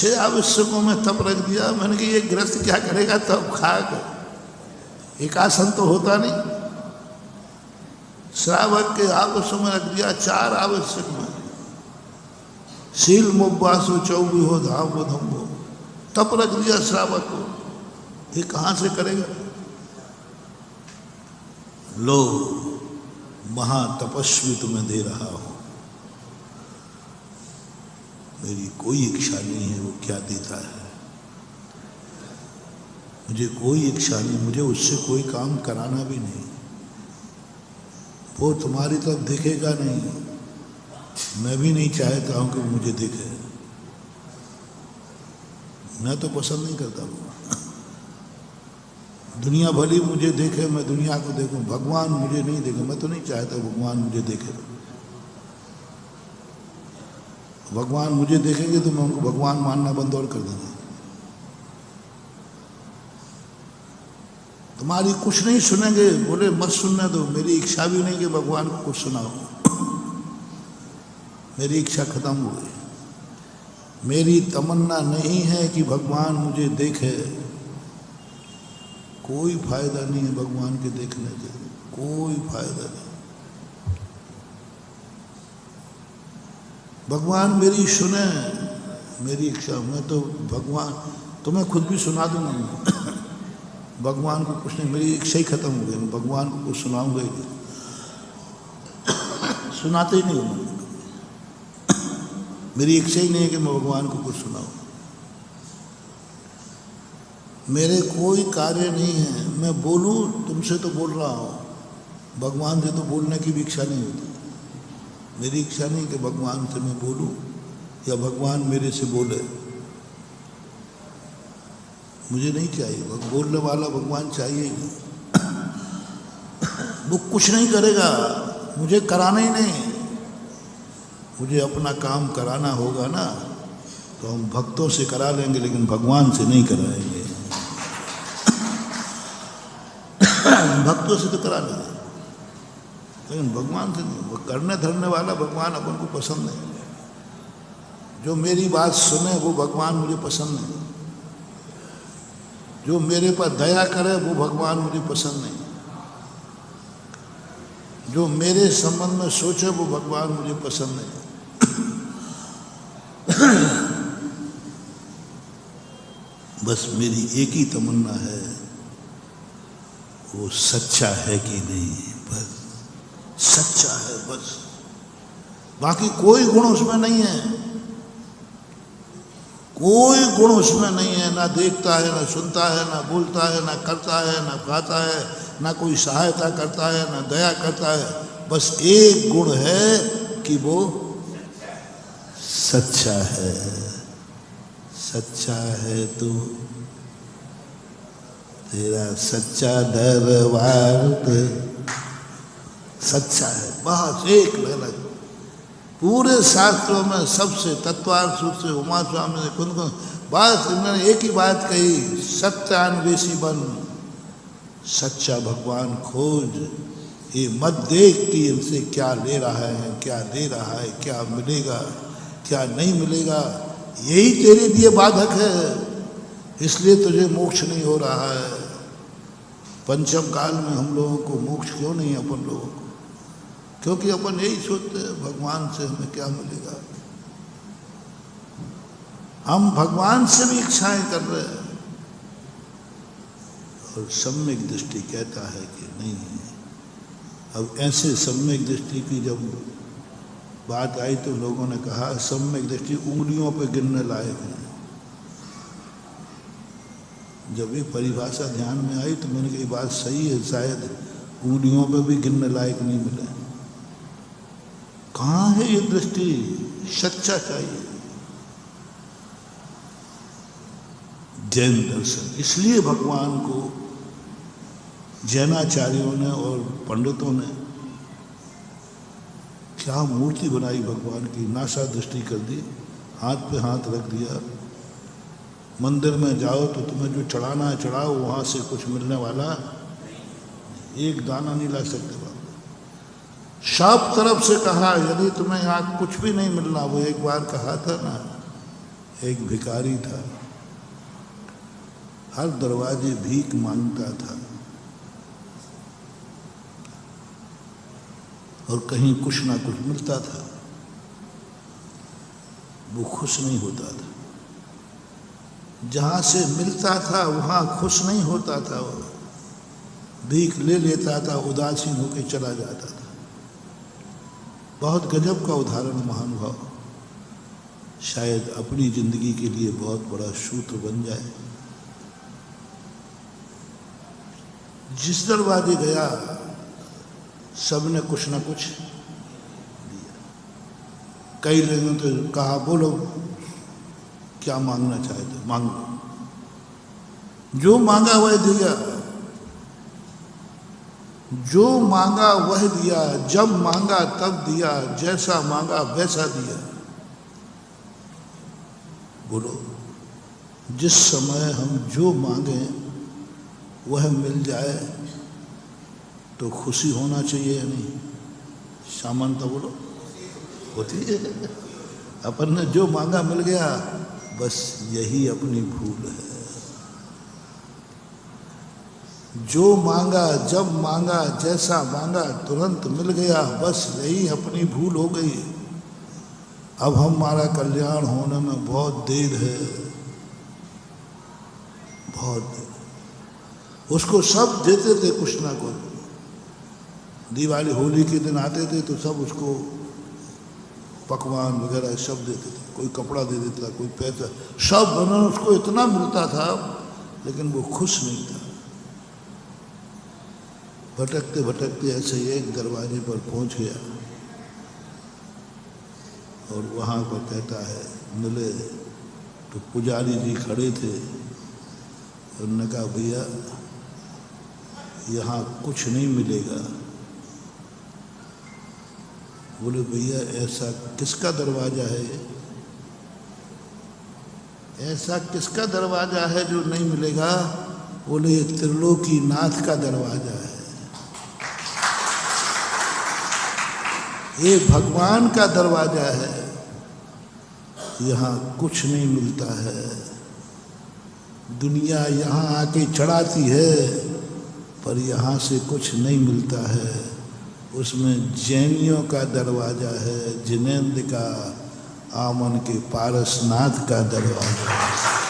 6 आवश्यकों में तप रख दिया। मैंने कहा ये गृहस्थ क्या करेगा तब खा कर, एक आसन तो होता नहीं। श्रावक के आवश्यक में रख दिया 4 आवश्यक में, शील मुब्बासो चौबीहो धाम धम्बो, तप रख दिया श्रावक को। ये कहां से करेगा? लो महातपस्वी तुम्हें दे रहा हूं, मेरी कोई इच्छा नहीं है वो क्या देता है, मुझे कोई इच्छा नहीं, मुझे उससे कोई काम कराना भी नहीं, वो तुम्हारी तरफ देखेगा नहीं, मैं भी नहीं चाहता हूं कि वो मुझे देखे, मैं तो पसंद नहीं करता वो। दुनिया भली मुझे देखे, मैं दुनिया को देखूं, भगवान मुझे नहीं देखे, मैं तो नहीं चाहता भगवान मुझे देखे। भगवान मुझे देखेंगे तो मैं उनको भगवान मानना बंद और कर दूंगा। तुम्हारी कुछ नहीं सुनेंगे, बोले मत सुनने दो, मेरी इच्छा भी नहीं कि भगवान को कुछ सुनाओ, मेरी इच्छा खत्म हो गई। मेरी तमन्ना नहीं है कि भगवान मुझे देखे, कोई फायदा नहीं है भगवान के देखने से, कोई फायदा नहीं। भगवान मेरी सुने, मेरी इच्छा, मैं तो भगवान तुम्हें खुद भी सुना दूंगा मैं। भगवान को कुछ नहीं, मेरी इच्छा ही खत्म हो गई, मैं भगवान को कुछ सुनाऊंगा ही नहीं, सुनाते ही नहीं हूँ। मेरी इच्छा ही नहीं है कि मैं भगवान को कुछ सुनाऊं। मेरे कोई कार्य नहीं है, मैं बोलूं तुमसे तो बोल रहा हूँ, भगवान से तो बोलने की भी इच्छा नहीं होती। मेरी इच्छा नहीं कि भगवान से मैं बोलूं या भगवान मेरे से बोले, मुझे नहीं चाहिए, बोलने वाला भगवान चाहिए ही नहीं। वो कुछ नहीं करेगा, मुझे कराना ही नहीं, मुझे अपना काम कराना होगा ना तो हम भक्तों से करा लेंगे, लेकिन भगवान से नहीं कराएंगे। भक्तों से तो करा लेंगे, लेकिन भगवान से नहीं। वो करने धरने वाला भगवान अपन को पसंद नहीं। जो मेरी बात सुने वो भगवान मुझे पसंद नहीं, जो मेरे पर दया करे वो भगवान मुझे पसंद नहीं, जो मेरे संबंध में सोचे वो भगवान मुझे पसंद नहीं। बस मेरी एक ही तमन्ना है, वो सच्चा है कि नहीं, बस सच्चा है बस, बाकी कोई गुण उसमें नहीं है, कोई गुण उसमें नहीं है, ना देखता है, ना सुनता है, ना बोलता है, ना करता है, ना खाता है, ना कोई सहायता करता है, ना दया करता है। बस एक गुण है कि वो सच्चा है। सच्चा है तो तेरा सच्चा दरबार सच्चा है, बस एक लग। पूरे शास्त्रों में सबसे तत्वार्थ रूप से उमा स्वामी ने कुन बस इन्होंने एक ही बात कही, सत्यान्वेषी बन, सच्चा भगवान खोज, ये मत देख कि इनसे क्या ले रहा है, क्या दे रहा है, क्या मिलेगा क्या नहीं मिलेगा, यही तेरे लिए बाधक है, इसलिए तुझे मोक्ष नहीं हो रहा है। पंचम काल में हम लोगों को मोक्ष क्यों नहीं है अपन लोगों को? क्योंकि अपन यही सोचते हैं भगवान से हमें क्या मिलेगा। हम भगवान से भी इच्छाएं कर रहे हैं, और सम्यक दृष्टि कहता है कि नहीं। अब ऐसे सम्यक दृष्टि की जब बात आई तो लोगों ने कहा सम्यक दृष्टि उंगलियों पे गिनने लायक है। जब ये परिभाषा ध्यान में आई तो मैंने कहा बात सही है, शायद उंगलियों पे भी गिनने लायक नहीं मिले। कहाँ है ये दृष्टि? सच्चा चाहिए जैन दर्शन। इसलिए भगवान को जैनाचार्यों ने और पंडितों ने क्या मूर्ति बनाई भगवान की, नासा दृष्टि कर दी, हाथ पे हाथ रख दिया। मंदिर में जाओ तो तुम्हें जो चढ़ाना है चढ़ाओ, वहाँ से कुछ मिलने वाला एक दाना नहीं ला सकते बाबा। सब तरफ से कहा यदि तुम्हें यहाँ कुछ भी नहीं मिलना, वो एक बार कहा था ना, एक भिखारी था, हर दरवाजे भीख मांगता था और कहीं कुछ ना कुछ मिलता था, वो खुश नहीं होता था। जहां से मिलता था वहां खुश नहीं होता था, वो भीख ले लेता था, उदासीन होकर चला जाता था। बहुत गजब का उदाहरण महानुभाव, शायद अपनी जिंदगी के लिए बहुत बड़ा सूत्र बन जाए। जिस दरवाजे गया सबने कुछ ना कुछ दिया। कई लोगों ने तो कहा बोलो क्या मांगना चाहते मांग लो। जो मांगा वह दिया, जो मांगा वह दिया, जब मांगा तब दिया, जैसा मांगा वैसा दिया। बोलो जिस समय हम जो मांगे वह मिल जाए तो खुशी होना चाहिए या नहीं? सामान्यता बोलो होती है। अपन ने जो मांगा मिल गया, बस यही अपनी भूल है। जो मांगा जब मांगा जैसा मांगा तुरंत मिल गया, बस यही अपनी भूल हो गई। अब हमारा कल्याण होने में बहुत देर है, बहुत देर। उसको सब देते थे कुछ ना कुछ। दिवाली होली के दिन आते थे तो सब उसको पकवान वगैरह सब देते थे, कोई कपड़ा दे देता, कोई पैसा, सब बना उसको इतना मिलता था, लेकिन वो खुश नहीं था। भटकते भटकते ऐसे एक दरवाजे पर पहुंच गया और वहाँ पर कहता है मिले तो पुजारी जी खड़े थे। उन्होंने कहा भैया यहाँ कुछ नहीं मिलेगा। बोले भैया ऐसा किसका दरवाजा है? ऐसा किसका दरवाजा है जो नहीं मिलेगा? बोले त्रिलोकी नाथ का दरवाजा है, ये भगवान का दरवाजा है। यहाँ कुछ नहीं मिलता है। दुनिया यहाँ आके चढ़ाती है पर यहाँ से कुछ नहीं मिलता है। उसमें जैनियों का दरवाजा है, जिनेंद्र का, आमन के पारसनाथ का दरवाजा है।